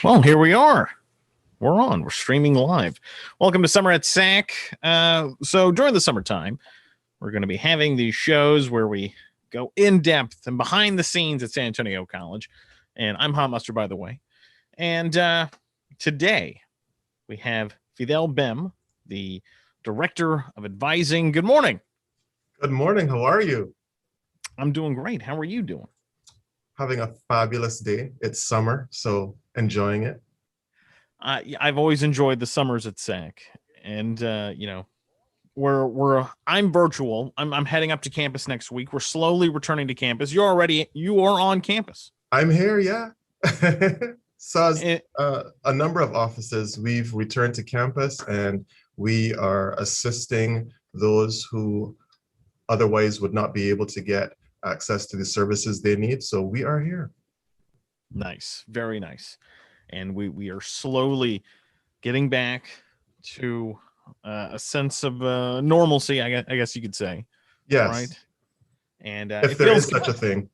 Well, here we are. We're on. We're streaming live. Welcome to Summer at SAC. So during the summertime, we're going to be having these shows where we go in depth and behind the scenes at San Antonio College. And I'm Hot Mustard, by the way. And today we have Fidel Bem, the Director of Advising. Good morning. Good morning. How are you? I'm doing great. How are you doing? Having a fabulous day. It's summer, so enjoying it. I've always enjoyed the summers at SAC, and I'm virtual. I'm heading up to campus next week. We're slowly returning to campus. You are on campus. I'm here, yeah. So as a number of offices, we've returned to campus, and we are assisting those who otherwise would not be able to get access to the services they need. So we are here. Nice, very nice. And we are slowly getting back to a sense of normalcy, I guess you could say. Yes. Right. And if there is such a thing.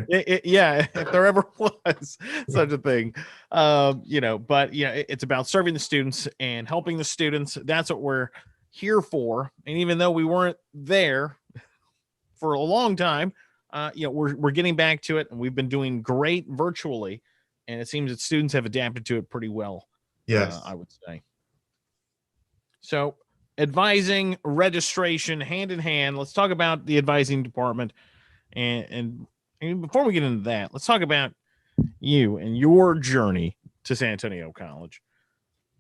Yeah, if there ever was such a thing, it's about serving the students and helping the students. That's what we're here for. And even though we weren't there for a long time, we're getting back to it, and we've been doing great virtually. And it seems that students have adapted to it pretty well. Yes, I would say. So advising, registration, hand in hand. Let's talk about the advising department. And before we get into that, let's talk about you and your journey to San Antonio College.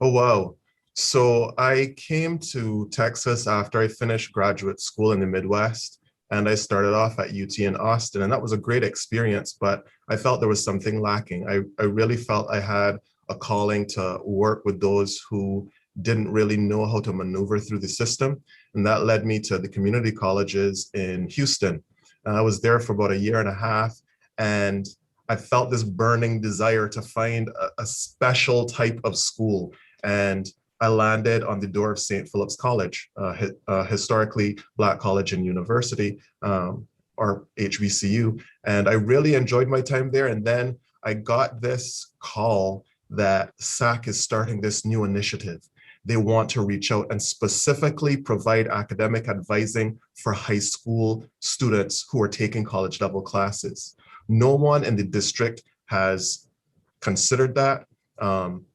Oh, wow. So I came to Texas after I finished graduate school in the Midwest. And I started off at UT in Austin, and that was a great experience, but I felt there was something lacking. I really felt I had a calling to work with those who didn't really know how to maneuver through the system. And that led me to the community colleges in Houston. And I was there for about a year and a half, and I felt this burning desire to find a special type of school. And I landed on the door of St. Philip's College, historically Black college and university, or HBCU. And I really enjoyed my time there. And then I got this call that SAC is starting this new initiative. They want to reach out and specifically provide academic advising for high school students who are taking college level classes. No one in the district has considered that.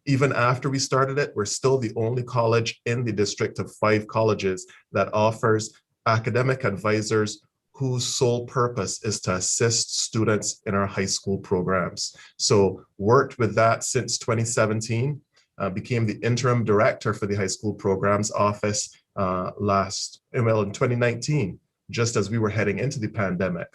Even after we started it, we're still the only college in the district of 5 colleges that offers academic advisors whose sole purpose is to assist students in our high school programs. So worked with that since 2017, became the interim director for the high school programs office in 2019, just as we were heading into the pandemic.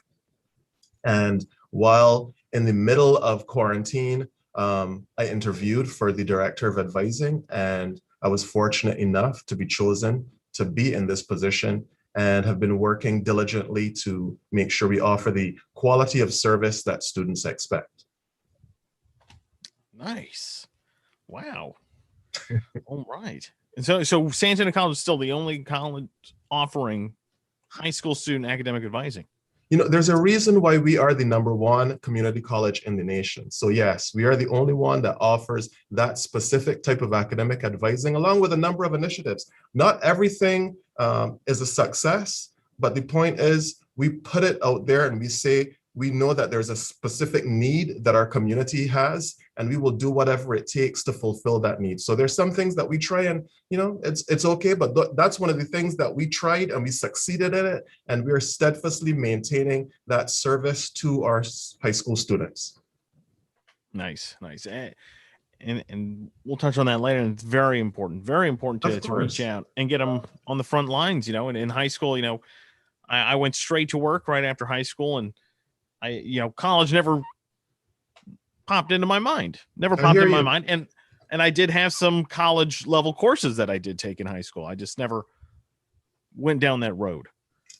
And while in the middle of quarantine, I interviewed for the director of advising, and I was fortunate enough to be chosen to be in this position, and have been working diligently to make sure we offer the quality of service that students expect. Nice. Wow. All right. And so San Antonio College is still the only college offering high school student academic advising. There's a reason why we are the #1 community college in the nation. So yes, we are the only one that offers that specific type of academic advising, along with a number of initiatives. Not everything is a success, but the point is we put it out there and we say, we know that there's a specific need that our community has, and we will do whatever it takes to fulfill that need. So there's some things that we try and, it's okay, but that's one of the things that we tried and we succeeded in it. And we are steadfastly maintaining that service to our high school students. Nice. And we'll touch on that later. And it's very important to reach out and get them on the front lines, and in high school, I went straight to work right after high school, and college never popped into my mind, And I did have some college level courses that I did take in high school. I just never went down that road.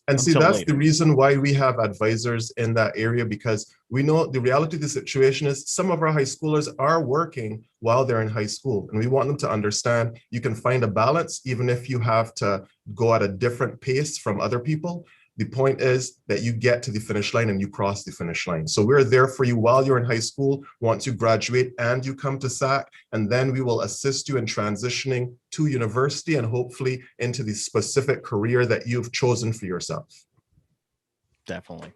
And see, that's the reason why we have advisors in that area, because we know the reality of the situation is some of our high schoolers are working while they're in high school. And we want them to understand you can find a balance, even if you have to go at a different pace from other people. The point is that you get to the finish line and you cross the finish line. So we're there for you while you're in high school, once you graduate and you come to SAC, and then we will assist you in transitioning to university and hopefully into the specific career that you've chosen for yourself. Definitely.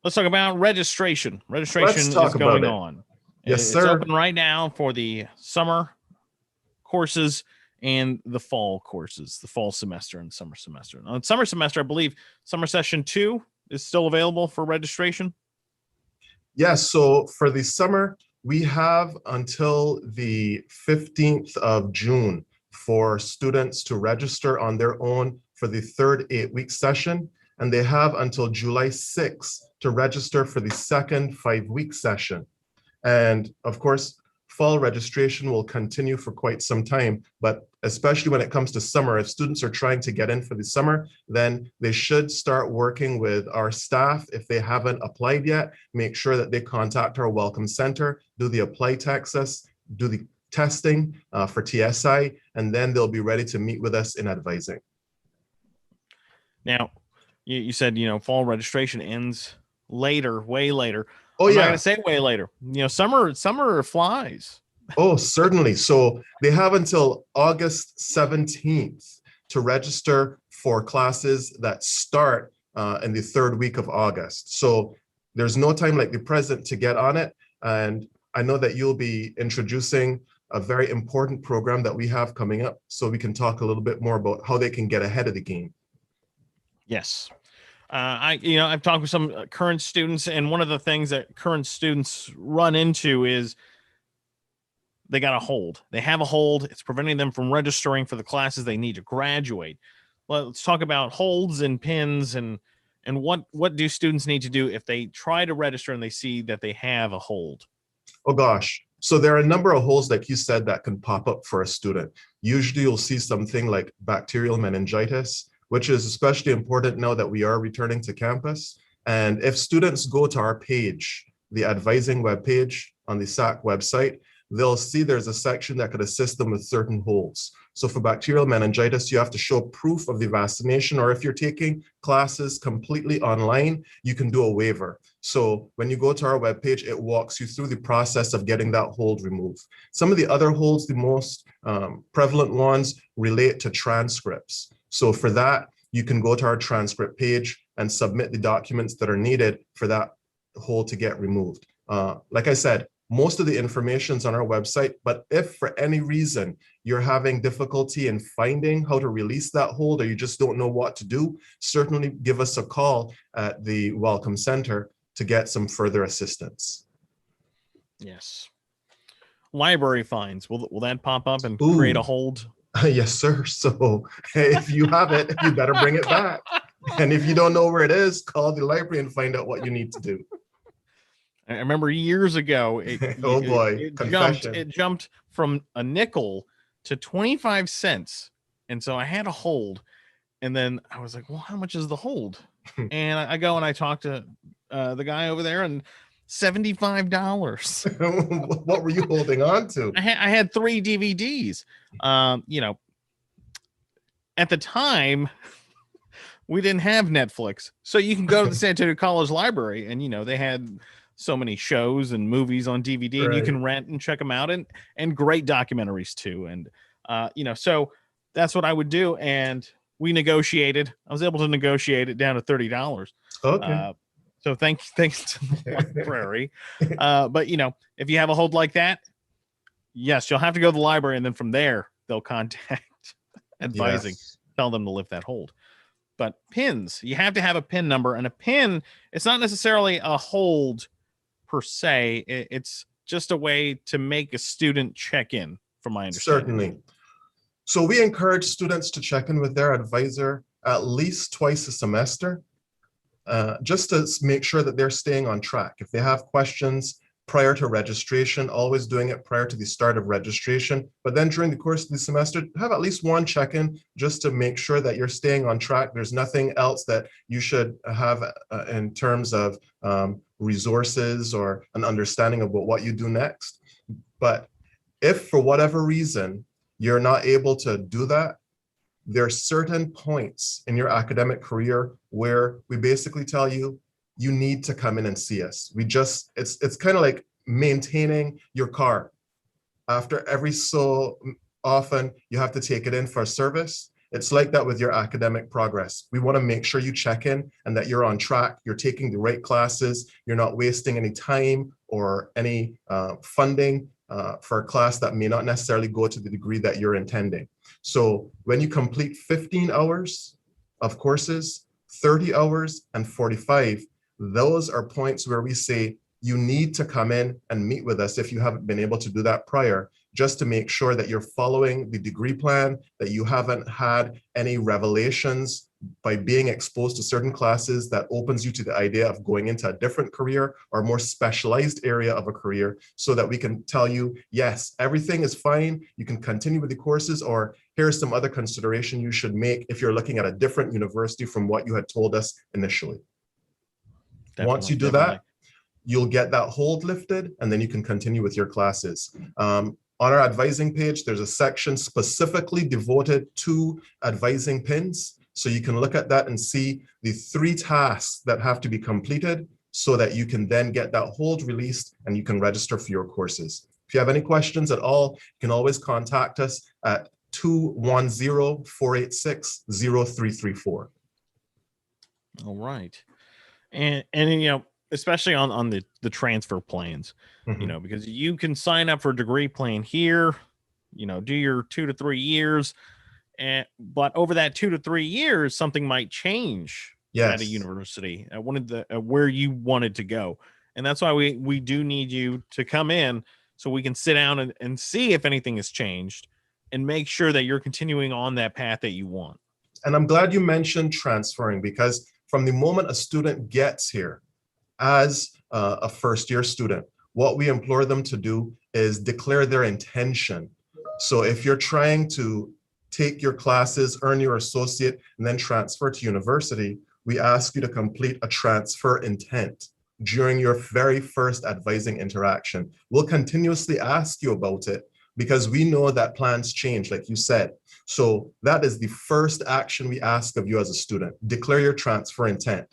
Let's talk about registration. Registration is going on. Yes, it's sir. open right now for the summer courses and the fall courses, the fall semester and summer semester. On summer semester, I believe summer session 2 is still available for registration. Yes. So for the summer, we have until the 15th of June for students to register on their own for the third 8-week session. And they have until July 6th to register for the second 5-week session. And of course, fall registration will continue for quite some time, but especially when it comes to summer, if students are trying to get in for the summer, then they should start working with our staff. If they haven't applied yet, make sure that they contact our Welcome Center, do the apply Texas, do the testing for TSI, and then they'll be ready to meet with us in advising. Now, you said, fall registration ends later, way later. Oh, I'm yeah. not going to say way later. Summer flies. Oh, certainly. So they have until August 17th to register for classes that start in the third week of August. So there's no time like the present to get on it. And I know that you'll be introducing a very important program that we have coming up, so we can talk a little bit more about how they can get ahead of the game. Yes. I've talked with some current students, and one of the things that current students run into is they got a hold. They have a hold. It's preventing them from registering for the classes they need to graduate. Let's talk about holds and pins and what do students need to do if they try to register and they see that they have a hold? Oh, gosh. So there are a number of holds, like you said, that can pop up for a student. Usually you'll see something like bacterial meningitis, which is especially important now that we are returning to campus. And if students go to our page, the advising webpage on the SAC website, they'll see there's a section that could assist them with certain holds. So for bacterial meningitis, you have to show proof of the vaccination, or if you're taking classes completely online, you can do a waiver. So when you go to our webpage, it walks you through the process of getting that hold removed. Some of the other holds, the most prevalent ones, relate to transcripts. So for that, you can go to our transcript page and submit the documents that are needed for that hold to get removed. Like I said, most of the information's on our website, but if for any reason you're having difficulty in finding how to release that hold, or you just don't know what to do, certainly give us a call at the Welcome Center to get some further assistance. Yes. Library fines, will that pop up and create a hold? Yes, sir. So if you have it, you better bring it back. And if you don't know where it is, call the library and find out what you need to do. I remember years ago, it jumped from a nickel to 25 cents. And so I had a hold, and then I was like, well, how much is the hold? And I go and I talk to the guy over there, and $75. What were you holding on to? I had 3 DVDs. At the time, we didn't have Netflix, so you can go to the San Antonio College Library, and they had so many shows and movies on DVD, and you can rent and check them out, and great documentaries too. And so that's what I would do, and we negotiated. I was able to negotiate it down to $30. Okay. So thanks to the library. But if you have a hold like that, yes, you'll have to go to the library, and then from there they'll contact advising, tell them to lift that hold. But pins, you have to have a pin number, and a pin, it's not necessarily a hold per se. It's just a way to make a student check in, from my understanding. Certainly. So we encourage students to check in with their advisor at least twice a semester, just to make sure that they're staying on track. If they have questions prior to registration, always doing it prior to the start of registration, but then during the course of the semester, have at least one check-in just to make sure that you're staying on track. There's nothing else that you should have in terms of resources or an understanding of what you do next. But if for whatever reason you're not able to do that, there are certain points in your academic career where we basically tell you, you need to come in and see us. It's kind of like maintaining your car. After every so often, you have to take it in for a service. It's like that with your academic progress. We want to make sure you check in and that you're on track, you're taking the right classes, you're not wasting any time or any funding for a class that may not necessarily go to the degree that you're intending. So when you complete 15 hours of courses, 30 hours, and 45, those are points where we say you need to come in and meet with us if you haven't been able to do that prior, just to make sure that you're following the degree plan, that you haven't had any revelations by being exposed to certain classes that opens you to the idea of going into a different career or more specialized area of a career, so that we can tell you, yes, everything is fine, you can continue with the courses, or here's some other consideration you should make if you're looking at a different university from what you had told us initially. Once you do that, you'll get that hold lifted, and then you can continue with your classes. On our advising page, there's a section specifically devoted to advising pins. So you can look at that and see the 3 tasks that have to be completed so that you can then get that hold released and you can register for your courses. If you have any questions at all, you can always contact us at 210-486-0334. All right. And especially on the transfer plans, because you can sign up for a degree plan here, do your 2 to 3 years, but over that 2 to 3 years, something might change at a university where you wanted to go. And that's why we do need you to come in so we can sit down and see if anything has changed and make sure that you're continuing on that path that you want. And I'm glad you mentioned transferring, because from the moment a student gets here as a first-year student, what we implore them to do is declare their intention. So if you're trying to take your classes, earn your associate, and then transfer to university, we ask you to complete a transfer intent during your very first advising interaction. We'll continuously ask you about it because we know that plans change, like you said. So that is the first action we ask of you as a student. Declare your transfer intent.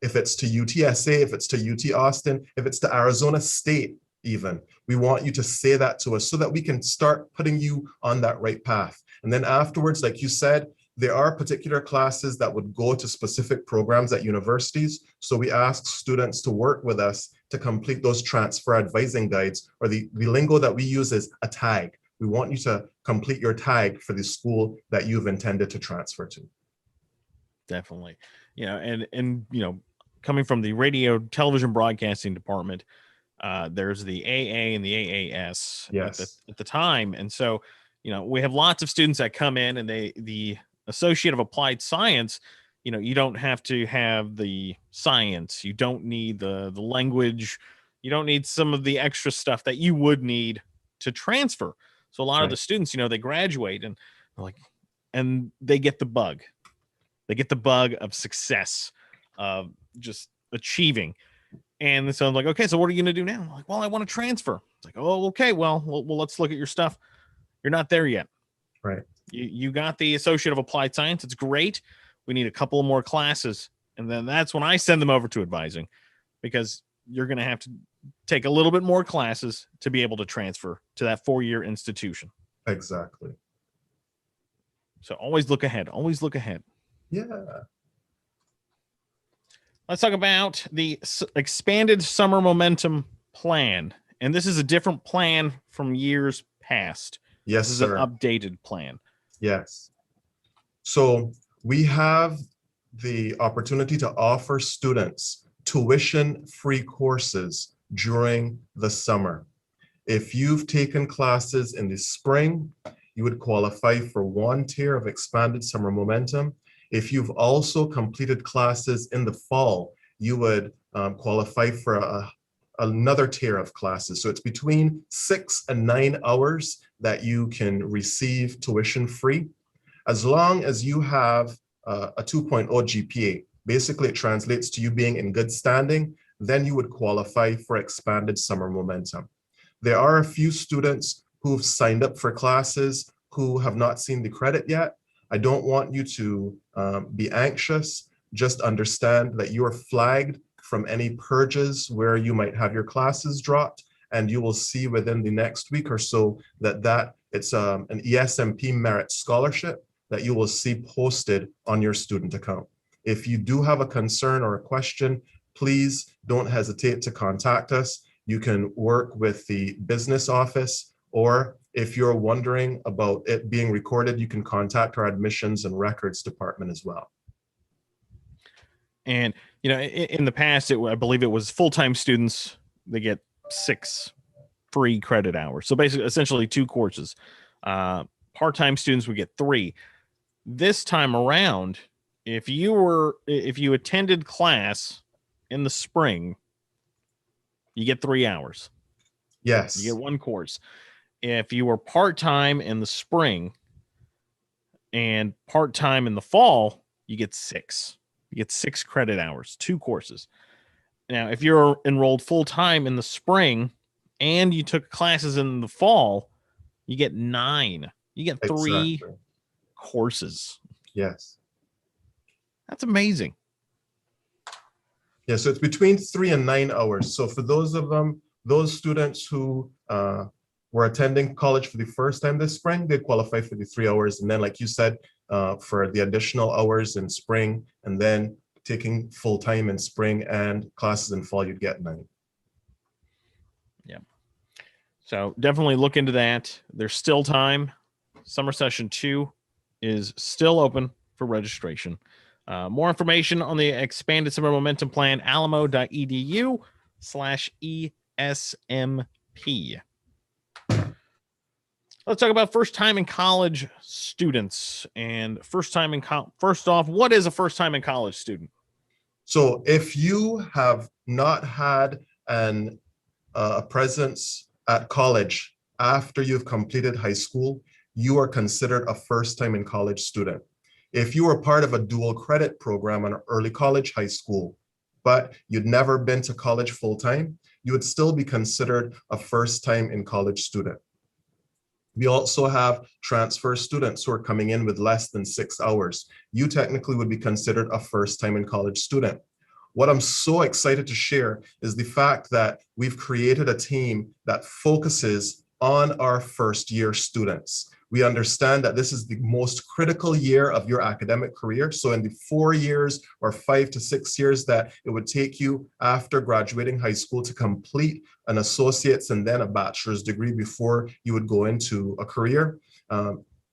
If it's to UTSA, if it's to UT Austin, if it's to Arizona State even, we want you to say that to us so that we can start putting you on that right path. And then afterwards, like you said, there are particular classes that would go to specific programs at universities. So we ask students to work with us to complete those transfer advising guides, or the lingo that we use is a tag. We want you to complete your tag for the school that you've intended to transfer to. Definitely. And coming from the radio television broadcasting department, there's the AA and the AAS at the time. And so, we have lots of students that come in, and the Associate of Applied Science, you don't have to have the science. You don't need the language. You don't need some of the extra stuff that you would need to transfer. So a lot of the students, they graduate and they get the bug. They get the bug of success, of just achieving. And so I'm like, okay, so what are you going to do now? I'm like, well, I want to transfer. It's like, oh, okay, well, let's look at your stuff. You're not there yet. Right. You got the Associate of Applied Science. It's great. We need a couple of more classes. And then that's when I send them over to advising, because you're going to have to take a little bit more classes to be able to transfer to that 4-year institution. Exactly. So always look ahead. Always look ahead. Yeah. Let's talk about the expanded summer momentum plan. And this is a different plan from years past. Yes, this is sir. An updated plan. Yes. So we have the opportunity to offer students tuition-free courses during the summer. If you've taken classes in the spring, you would qualify for 1 tier of expanded summer momentum. If you've also completed classes in the fall, you would qualify for another tier of classes. So it's between 6 and 9 hours that you can receive tuition free, as long as you have a 2.0 GPA. Basically, it translates to you being in good standing. Then you would qualify for expanded summer momentum. There are a few students who've signed up for classes who have not seen the credit yet. I don't want you to be anxious. just understand that you are flagged from any purges where you might have your classes dropped, and you will see within the next week or so that it's an ESMP merit scholarship that you will see posted on your student account. If you do have a concern or a question, please don't hesitate to contact us. You can work with the business office, or if you're wondering about it being recorded, you can contact our admissions and records department as well. And, in the past, I believe it was full-time students, they get 6 free credit hours. So basically, essentially 2 courses. Part-time students would get 3. This time around, if you attended class in the spring, you get 3 hours. Yes. You get 1 course. If you were part-time in the spring and part-time in the fall, you get 6. You get 6 credit hours, 2 courses. Now, if you're enrolled full-time in the spring and you took classes in the fall, you get 9. You get 3 Exactly. courses. Yes. That's amazing. Yeah, so it's between 3 and 9 hours. So for those students who were attending college for the first time this spring, they qualify for the 3 hours. And then, like you said, for the additional hours in spring, and then taking full time in spring and classes in fall, you'd get 9. Yeah. So definitely look into that. There's still time. Summer session 2 is still open for registration. More information on the expanded summer momentum plan, alamo.edu/ESMP. Let's talk about first time in college students and first time in college. First off, what is a first time in college student? So if you have not had a presence at college after you've completed high school, you are considered a first time in college student. If you were part of a dual credit program in early college, high school, but you'd never been to college full time, you would still be considered a first time in college student. We also have transfer students who are coming in with less than 6 hours. You technically would be considered a first time in college student. What I'm so excited to share is the fact that we've created a team that focuses on our first year students. We understand that this is the most critical year of your academic career. So in the 4 years or 5 to 6 years that it would take you after graduating high school to complete an associate's and then a bachelor's degree before you would go into a career,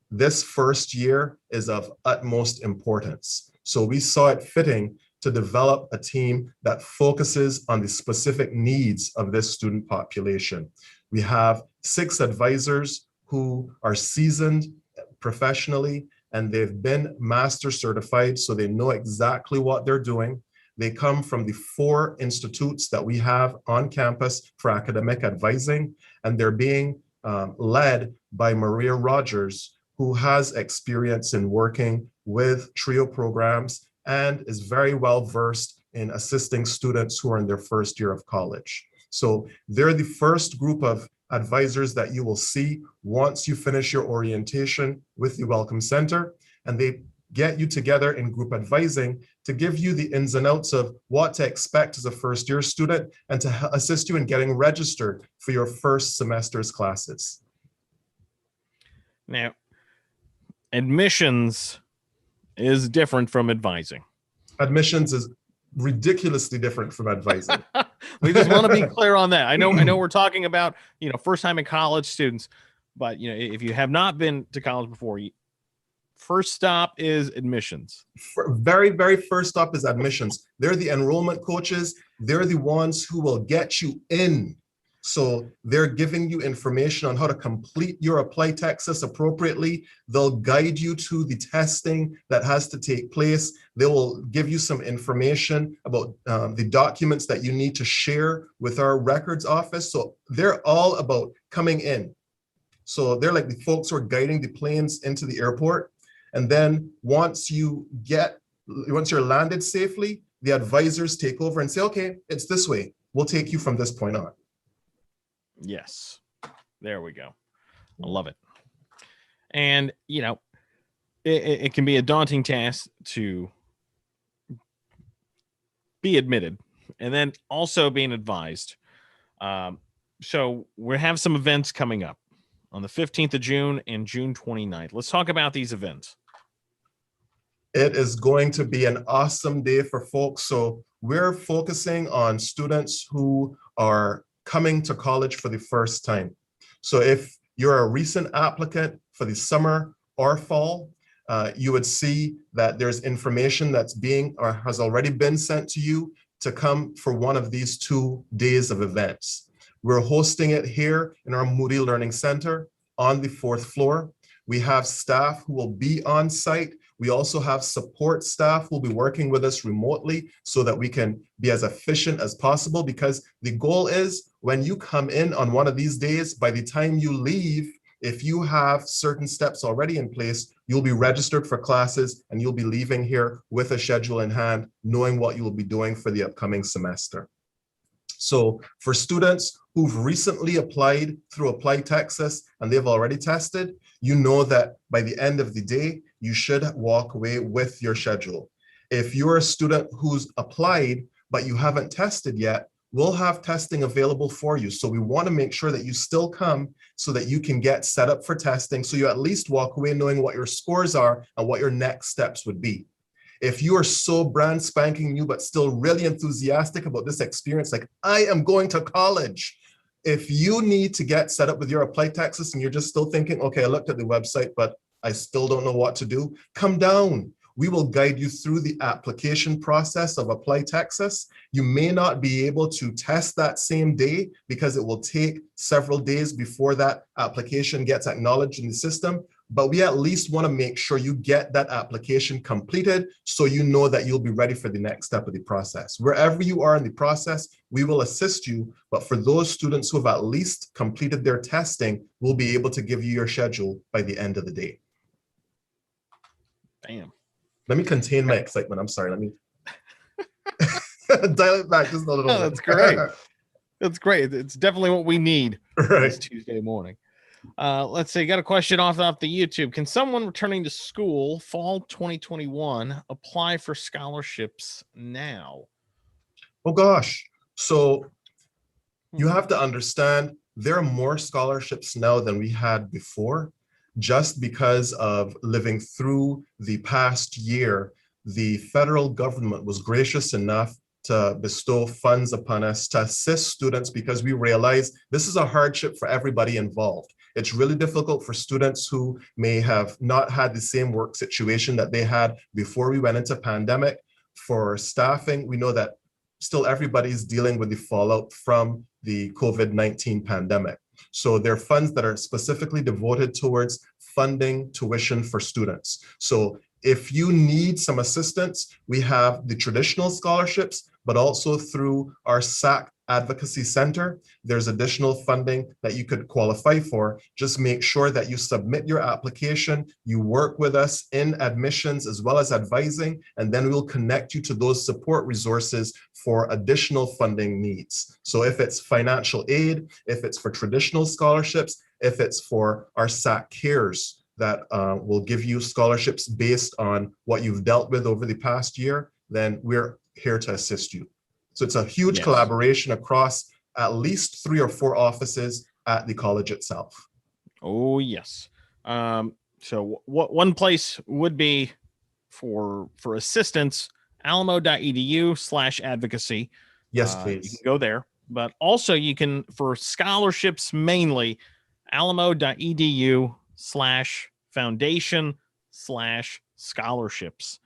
this first year is of utmost importance. So we saw it fitting to develop a team that focuses on the specific needs of this student population. We have 6 advisors who are seasoned professionally, and they've been master certified, so they know exactly what they're doing. They come from the 4 institutes that we have on campus for academic advising, and they're being led by Maria Rogers, who has experience in working with TRIO programs and is very well versed in assisting students who are in their first year of college. So they're the first group of advisors that you will see once you finish your orientation with the Welcome Center, and they get you together in group advising to give you the ins and outs of what to expect as a first year student and to assist you in getting registered for your first semester's classes. Now, admissions is different from advising. Admissions is ridiculously different from advising. We just want to be clear on that. I know we're talking about, first time in college students, but if you have not been to college before, first stop is admissions. Very, very first stop is admissions. They're the enrollment coaches. They're the ones who will get you in. So they're giving you information on how to complete your Apply Texas appropriately. They'll guide you to the testing that has to take place. They will give you some information about the documents that you need to share with our records office. So they're all about coming in. So they're like the folks who are guiding the planes into the airport. And then once you're landed safely, the advisors take over and say, okay, it's this way. We'll take you from this point on. Yes, there we go. I love it. And, it can be a daunting task to be admitted, and then also being advised. So we have some events coming up on the 15th of June and June 29th. Let's talk about these events. It is going to be an awesome day for folks. So we're focusing on students who are coming to college for the first time. So if you're a recent applicant for the summer or fall, you would see that there's information that's being or has already been sent to you to come for one of these 2 days of events. We're hosting it here in our Moody Learning Center on the 4th floor. We have staff who will be on site. We also have support staff who will be working with us remotely so that we can be as efficient as possible, because the goal is when you come in on one of these days, by the time you leave, if you have certain steps already in place, you'll be registered for classes and you'll be leaving here with a schedule in hand, knowing what you will be doing for the upcoming semester. So for students who've recently applied through Apply Texas and they've already tested, you know that by the end of the day, you should walk away with your schedule. If you're a student who's applied, but you haven't tested yet, we'll have testing available for you. So we want to make sure that you still come so that you can get set up for testing. So you at least walk away knowing what your scores are and what your next steps would be. If you are so brand spanking new, but still really enthusiastic about this experience, like I am going to college. If you need to get set up with your Apply Texas and you're just still thinking, okay, I looked at the website, but I still don't know what to do, come down. We will guide you through the application process of Apply Texas. You may not be able to test that same day because it will take several days before that application gets acknowledged in the system, but we at least want to make sure you get that application completed so you know that you'll be ready for the next step of the process. Wherever you are in the process, we will assist you, but for those students who have at least completed their testing, we'll be able to give you your schedule by the end of the day. Damn. Let me contain my excitement. I'm sorry. Let me dial it back just a little bit. That's great. That's great. It's definitely what we need this Tuesday morning. Let's see. Got a question off the YouTube. Can someone returning to school fall 2021 apply for scholarships now? Oh gosh. So you have to understand there are more scholarships now than we had before. Just because of living through the past year, the federal government was gracious enough to bestow funds upon us to assist students because we realize this is a hardship for everybody involved. It's really difficult for students who may have not had the same work situation that they had before we went into pandemic. For staffing, we know that still everybody's dealing with the fallout from the COVID-19 pandemic. So there are funds that are specifically devoted towards funding tuition for students. So if you need some assistance, we have the traditional scholarships, but also through our SAC Advocacy Center, there's additional funding that you could qualify for. Just make sure that you submit your application, you work with us in admissions as well as advising, and then we'll connect you to those support resources for additional funding needs. So if it's financial aid, if it's for traditional scholarships, if it's for our SAC Cares that will give you scholarships based on what you've dealt with over the past year, then we're here to assist you. So it's a huge collaboration across at least 3 or 4 offices at the college itself. Oh, yes. So what one place would be for assistance, alamo.edu/advocacy. Yes, please. You can go there, but also you can, for scholarships mainly, alamo.edu/foundation/scholarships.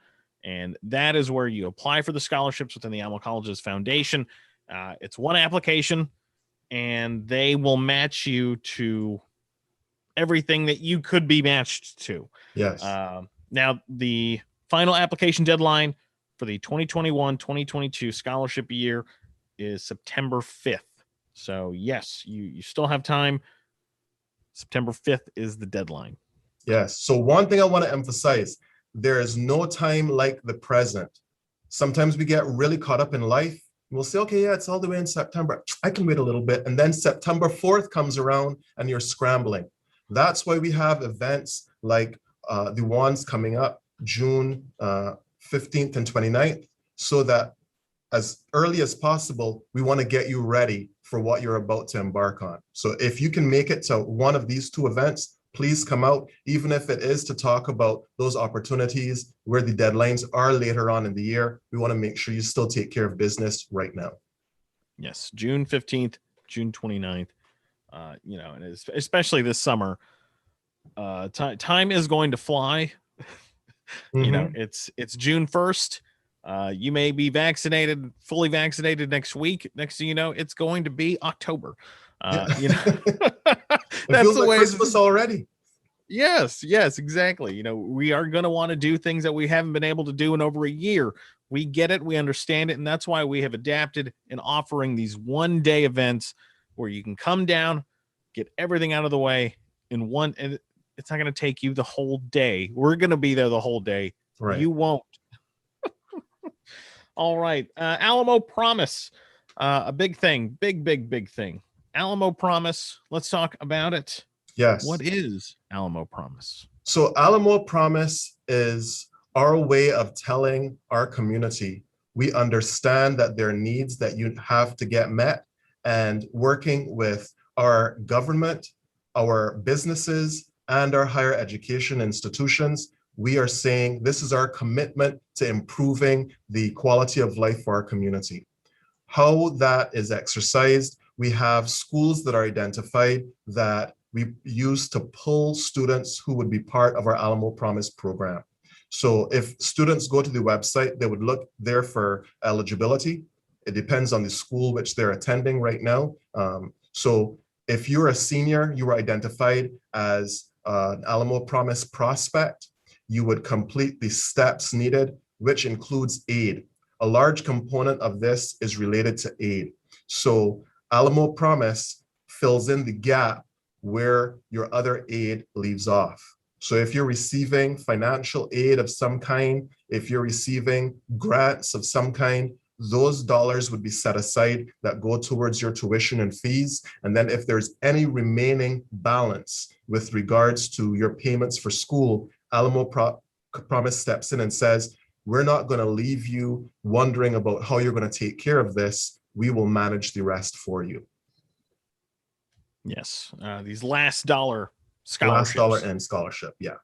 And that is where you apply for the scholarships within the Alamo College's foundation. It's one application, and they will match you to everything that you could be matched to. Yes. Now, the final application deadline for the 2021-2022 scholarship year is September 5th. So, yes, you still have time. September 5th is the deadline. Yes. So one thing I want to emphasize, there is no time like the present. Sometimes we get really caught up in life. We'll say, okay, yeah, it's all the way in September. I can wait a little bit. And then September 4th comes around and you're scrambling. That's why we have events like the ones coming up June 15th and 29th, so that as early as possible, we want to get you ready for what you're about to embark on. So if you can make it to one of these two events, please come out, even if it is to talk about those opportunities where the deadlines are later on in the year. We want to make sure you still take care of business right now. Yes, June 15th, June 29th, and especially this summer, time is going to fly. Mm-hmm. It's June 1st. You may be fully vaccinated next week. Next thing you know, it's going to be October. It That's feels the like way Christmas already. Yes, exactly. We are going to want to do things that we haven't been able to do in over a year. We get it, we understand it, and that's why we have adapted in offering these one-day events where you can come down, get everything out of the way in one, and it's not going to take you the whole day. We're going to be there the whole day. Right. You won't. All right. Alamo Promise. A big thing. Big thing. Alamo Promise. Let's talk about it. Yes. What is Alamo Promise? So Alamo Promise is our way of telling our community we understand that there are needs that you have to get met, and working with our government, our businesses, and our higher education institutions, we are saying this is our commitment to improving the quality of life for our community. How that is exercised, we have schools that are identified that we use to pull students who would be part of our Alamo Promise program. So if students go to the website, they would look there for eligibility. It depends on the school which they're attending right now. So if you're a senior, you were identified as an Alamo Promise prospect, you would complete the steps needed, which includes aid. A large component of this is related to aid. So Alamo Promise fills in the gap where your other aid leaves off. So if you're receiving financial aid of some kind, if you're receiving grants of some kind, those dollars would be set aside that go towards your tuition and fees. And then if there's any remaining balance with regards to your payments for school, Alamo Promise steps in and says, we're not going to leave you wondering about how you're going to take care of this. We will manage the rest for you. Yes, these last dollar scholarships. Last dollar and scholarship, yeah.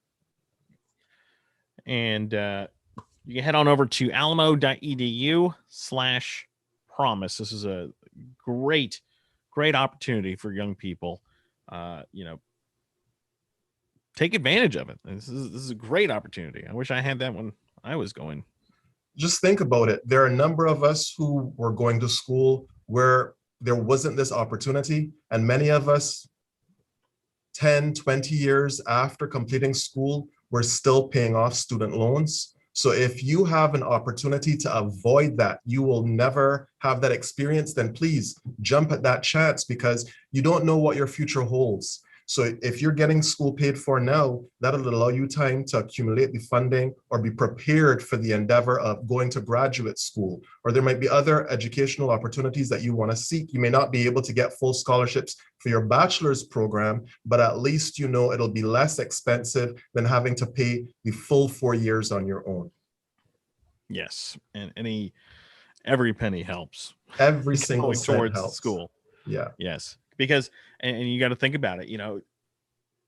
And you can head on over to alamo.edu/promise. This is a great opportunity for young people. Take advantage of it. This is a great opportunity. I wish I had that when I was going. Just think about it. There are a number of us who were going to school where there wasn't this opportunity, and many of us 10, 20 years after completing school, we're still paying off student loans. So if you have an opportunity to avoid that, you will never have that experience, then please jump at that chance, because you don't know what your future holds. So if you're getting school paid for now, that'll allow you time to accumulate the funding or be prepared for the endeavor of going to graduate school. Or there might be other educational opportunities that you want to seek. You may not be able to get full scholarships for your bachelor's program, but at least you know it'll be less expensive than having to pay the full 4 years on your own. Yes, and every penny helps. Every single cent towards helps. School. Yeah. Yes, because and you got to think about it.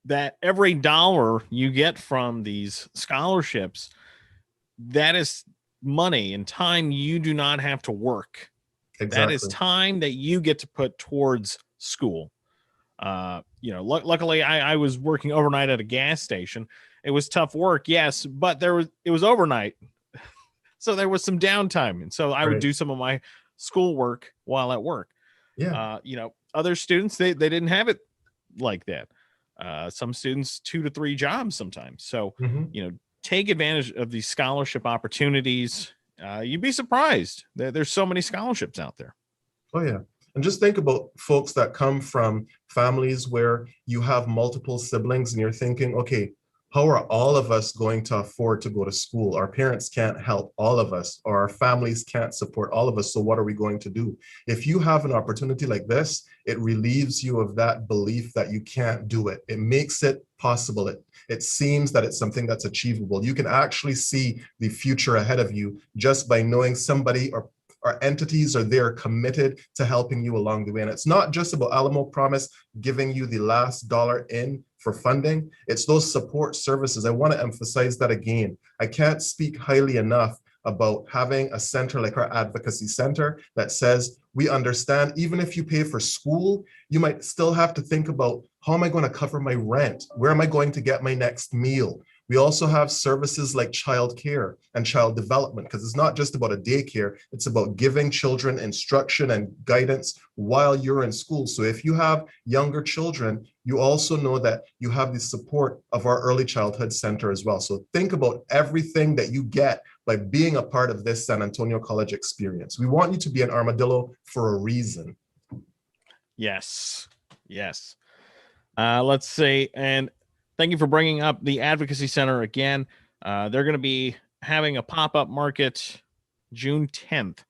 That every dollar you get from these scholarships, that is money and time you do not have to work. Exactly. That is time that you get to put towards school. Luckily I was working overnight at a gas station. It was tough work, yes, but it was overnight. So there was some downtime. And so I would do some of my schoolwork while at work. Yeah. Other students, they didn't have it like that. Some students 2 to 3 jobs sometimes. So, take advantage of these scholarship opportunities. You'd be surprised. There's so many scholarships out there. Oh, yeah. And just think about folks that come from families where you have multiple siblings and you're thinking, okay, how are all of us going to afford to go to school? Our parents can't help all of us, or our families can't support all of us. So what are we going to do? If you have an opportunity like this, it relieves you of that belief that you can't do it. It makes it possible. It seems that it's something that's achievable. You can actually see the future ahead of you just by knowing somebody or our entities are there committed to helping you along the way. And it's not just about Alamo Promise giving you the last dollar in for funding. It's those support services. I want to emphasize that again. I can't speak highly enough about having a center like our advocacy center that says, we understand even if you pay for school, you might still have to think about, how am I going to cover my rent? Where am I going to get my next meal? We also have services like childcare and child development, because it's not just about a daycare, it's about giving children instruction and guidance while you're in school. So if you have younger children, you also know that you have the support of our early childhood center as well. So think about everything that you get by being a part of this San Antonio College experience. We want you to be an Armadillo for a reason. Yes. Yes. Let's see. And thank you for bringing up the Advocacy Center again. They're going to be having a pop-up market June 10th.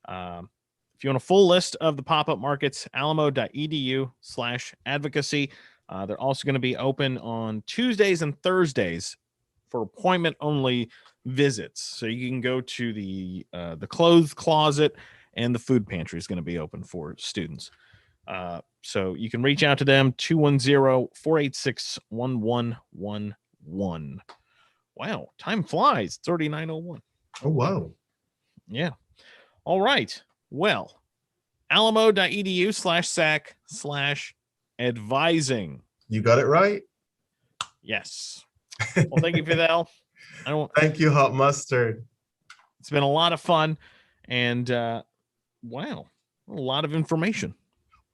If you want a full list of the pop-up markets, alamo.edu/advocacy. They're also going to be open on Tuesdays and Thursdays for appointment-only visits. So you can go to the clothes closet, and the food pantry is going to be open for students. So you can reach out to them, 210-486-1111. Wow, time flies. It's already 9:01. Oh, wow. Yeah. All right. Well, alamo.edu/SAC/advising. You got it right. Yes. Well, thank you, Fidel. Thank you, Hot Mustard. It's been a lot of fun, and wow, a lot of information.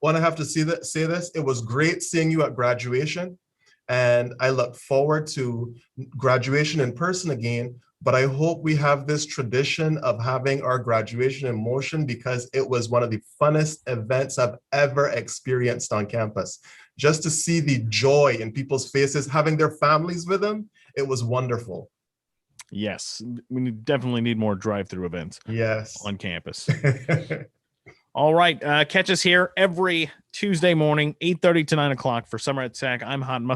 Want to have to say this. It was great seeing you at graduation, and I look forward to graduation in person again. But I hope we have this tradition of having our graduation in motion, because it was one of the funnest events I've ever experienced on campus. Just to see the joy in people's faces, having their families with them, it was wonderful. Yes, we definitely need more drive-through events. Yes, on campus. All right, catch us here every Tuesday morning, 8:30 to 9 o'clock for Summer at SAC. I'm Hot Mustard.